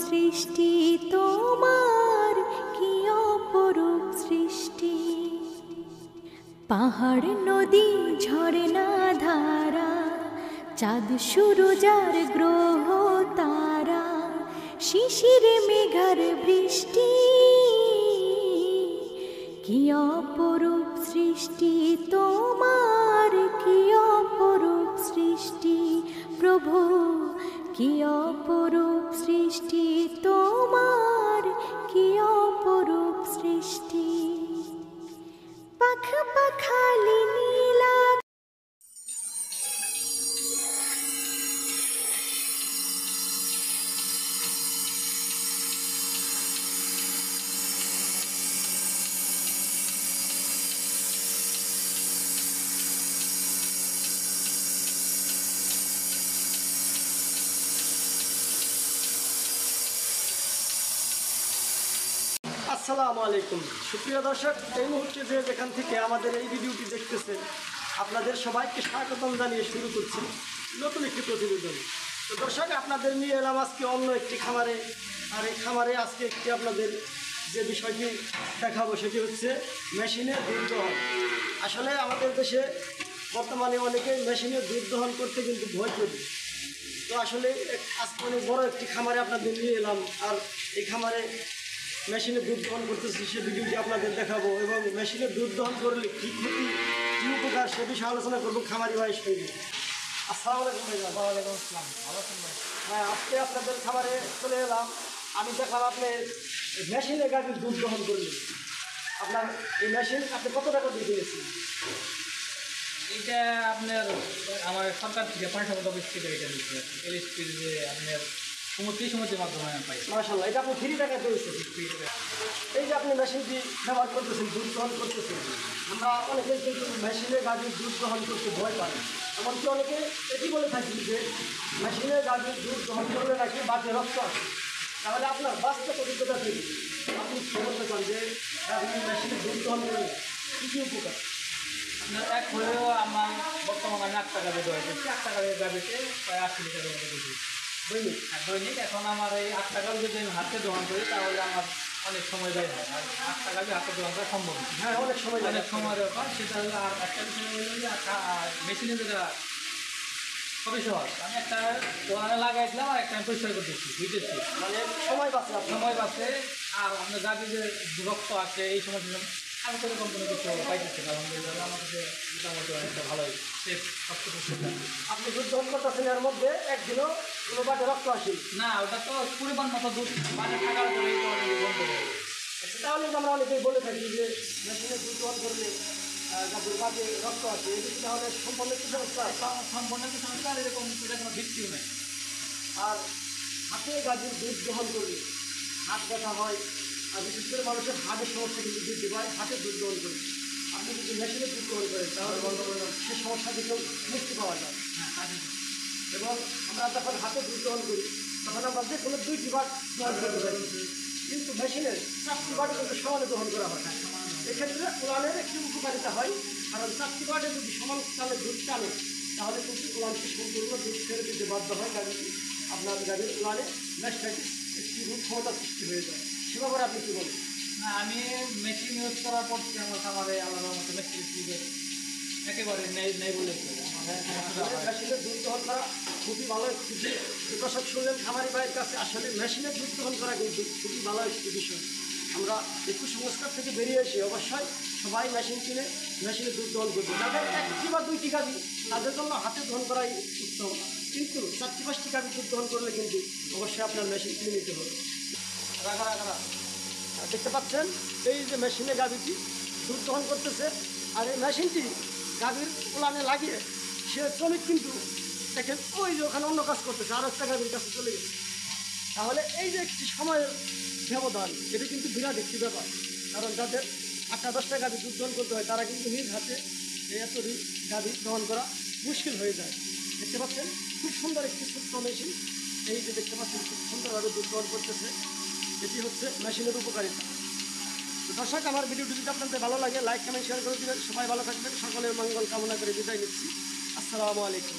সৃষ্টি তোমার, কি অপরূপ সৃষ্টি। পাহাড় নদী ঝরনা ধারা, চাঁদ সূরজ আর গ্রহ তারা, শিশির মেঘার বৃষ্টি, কি অপরূপ সৃষ্টি তোমার, কি অপরূপ সৃষ্টি। প্রভু কি অপরূপ সৃষ্টি তোমার, কি অপরূপ সৃষ্টি। পাখ পাখালি নীলা আসসালামু আলাইকুম সুপ্রিয় দর্শক, এই মুহূর্তে যে যেখান থেকে আমাদের এই ভিডিওটি দেখতেছেন আপনাদের সবাইকে স্বাগতম জানিয়ে শুরু করছি নতুন একটি প্রতিবেদন। তো দর্শক, আপনাদের নিয়ে এলাম আজকে অন্য একটি খামারে। আর এই খামারে আজকে একটি আপনাদের যে বিষয়টি দেখাবো সেটি হচ্ছে মেশিনে দুধ দহন। আসলে আমাদের দেশে বর্তমানে অনেকে মেশিনে দুধ দহন করতে কিন্তু ভয় করি। তো আসলে আজকে অনেক বড় একটি খামারে আপনাদের নিয়ে এলাম। আর এই খামারে মেশিনে দুধ দহন করতেছি, সে ভিডিওটি আপনাদের দেখাবো এবং মেশিনে দুধ দহন করলে কী ক্ষতি কী উপকার সে বিষয়ে আলোচনা করবো খামারি ভাইয়ের সঙ্গে। আসসালামু আলাইকুম ভাই। ওয়ালাইকুম আসসালাম। ভালো আছেন ভাই? হ্যাঁ, আজকে আপনাদের খামারে চলে এলাম। আমি দেখলাম আপনি মেশিনে গাড়ির দুধ দহন করলেন। আপনার এই মেশিন আপনি কত টাকা দিয়ে কিনেছেন? এটা আপনার আমার সরকার থেকে পঞ্চায়েত অফিস থেকে এটা দিচ্ছে এলএসপি যে আপনার সমুদ্রের মাধ্যমে আমি পাই। মাশাআল্লাহ, এটা আপনি ফ্রি টাকা পেয়েছেন। এই যে আপনি মেশিনটি ব্যবহার করতেছেন, দুধ দহন করতেছেন, আমরা অনেকে কিন্তু মেশিনে গাড়ির দুধ দহন করতে ভয় পাই। এমনকি অনেকে এটি বলে থাকি যে মেশিনে গাড়ির দুধ দহন করলে নাকি বাজে রক্ত আসে। তাহলে আপনার বাস্তব অভিজ্ঞতা থেকে আপনি কী বলতে চান যে আপনি মেশিনে দুধ দহন করলে কী কী উপকার? আপনার এক হলেও আমার বর্তমানে আমি 8 টাকা দিয়ে দেওয়া হয়েছে। 8 টাকা দিয়ে গাড়িতে প্রায় 80 লিটারের মতো দিচ্ছি দৈনিক। আর দৈনিক। এখন আমার এই 8 টাকা যদি আমি হাতে দোকান করি তাহলে আমার অনেক সময় ব্যয় হয়। আর 8 টাকা দিয়ে হাতে দোকান করা সম্ভব না। হ্যাঁ, অনেক সময় অনেক সময় ব্যাপার। সেটা হলো আর একটা বিষয় হলো যে মেশিনে যেটা খুবই সহজ। আমি একটা দোকানে লাগাইছিলাম আর একটা আমি পরিষ্কার করতেছি, বুঝতেছি মানে সময় বাঁচে আপনার। সময় বাঁচে। আর আপনার গাড়ি যে রক্ত আছে এই সময় আমি তো এরকম কোনো কিছু পাইতেছি না। আলহামদুলিল্লাহ আমার কাছে মোটামুটি অনেকটা ভালোই সেফ সব কিছু। আপনি দুধ দহন করতেছেন, এর মধ্যে একদিনও কোনো বাজে রক্ত আসে না, ওটা তো পরিমাণ মতো দুধ মানে থাকার পরেই তো বন্ধ হয়ে যাবে। তাহলে আমরা অনেকেই বলে থাকি যে মেশিনে দুধ দহন করলে যাদের বাজে রক্ত আছে এটি তাহলে সম্পূর্ণ কিছু সমস্যা। সম্পূর্ণ কিছু সমস্যা, আর এরকম এটা কোনো ভিত্তিও নেই। আর হাতে গাজীর দুধ দহন করলে হাত ব্যথা হয়, আর বিশেষ করে মানুষের হাতের সমস্যা কিন্তু বৃদ্ধি পায় হাতে দুধ দহন করলে। আপনি যদি মেশিনে দুধ দহন করেন তাহলে সে সমস্যা থেকে মুক্তি পাওয়া যায়। হ্যাঁ, এবং আমরা যখন হাতে দুধ দহন করি তখন আমরা যে কোনো 2টি ভাগ দহন করতে পারি, কিন্তু মেশিনের 4টি ভাগে কিন্তু সমানে দহন করা হয়। এক্ষেত্রে উলানের একটি উপকারিতা হয়, কারণ 4টি ভাগে যদি সমান চালে দুধ টানে তাহলে কিন্তু উলানটি সম্পূর্ণ দুধ ছেড়ে দিতে বাধ্য হয় গাড়িটি। আপনার গাড়ির উলানে ম্যাশটাইটিস একটি রূপ ক্ষমতা সৃষ্টি হয়ে যায়। সে ব্যাপারে আপনি কী বলেন? না, আমি মেশিন ইউজ করার পর থেকে আমার খামারে আলাদা মতো মেশিন একেবারে নেই বলেছে। মেশিনে দুধ দহন করা খুবই ভালো একটি দর্শক শুনলেন খামারি ভাইয়ের কাছে। আসলে মেশিনে দুধ দহন করা কিন্তু খুবই ভালো একটি বিষয়। আমরা একটু সংস্কার থেকে বেরিয়ে এসে অবশ্যই সবাই মেশিন কিনে মেশিনে দুধ দহন করবে। যাদের 1টি বা 2টি গাভী তাদের জন্য হাতে দহন করাই উত্তম, কিন্তু 4টি 5টি গাভী দুধ দহন করলে কিন্তু অবশ্যই আপনার মেশিন কিনে নিতে হবে। দেখতে পাচ্ছেন এই যে মেশিনে গাভীটি দুধ দহন করতেছে, আর এই মেশিনটি গাভীর উলানে লাগিয়ে সে শ্রমিক কিন্তু দেখেন ওই যে ওখানে অন্য কাজ করতেছে, আর একটা গাভীর কাছে চলে গেছে। তাহলে এই যে একটি সময়ের ব্যবধান, এটা কিন্তু বিরাট একটি ব্যাপার। কারণ যাদের 8টা 10টা গাভী দুধ দহন করতে হয় তারা কিন্তু নিজ হাতে এত গাভী দহন করা মুশকিল হয়ে যায়। দেখতে পাচ্ছেন খুব সুন্দর একটি ছোট্ট মেশিন। এই যে দেখতে পাচ্ছেন খুব সুন্দরভাবে দুধ দহন করতেছে। এটি হচ্ছে মেশিনের উপকারিতা। তো দর্শক, আমার ভিডিওটি যদি আপনাদের ভালো লাগে লাইক কমেন্ট শেয়ার করে দেবেন। সবাই ভালো থাকবেন, সকলের মঙ্গল কামনা করে বিদায় নিচ্ছি। আসসালামু আলাইকুম।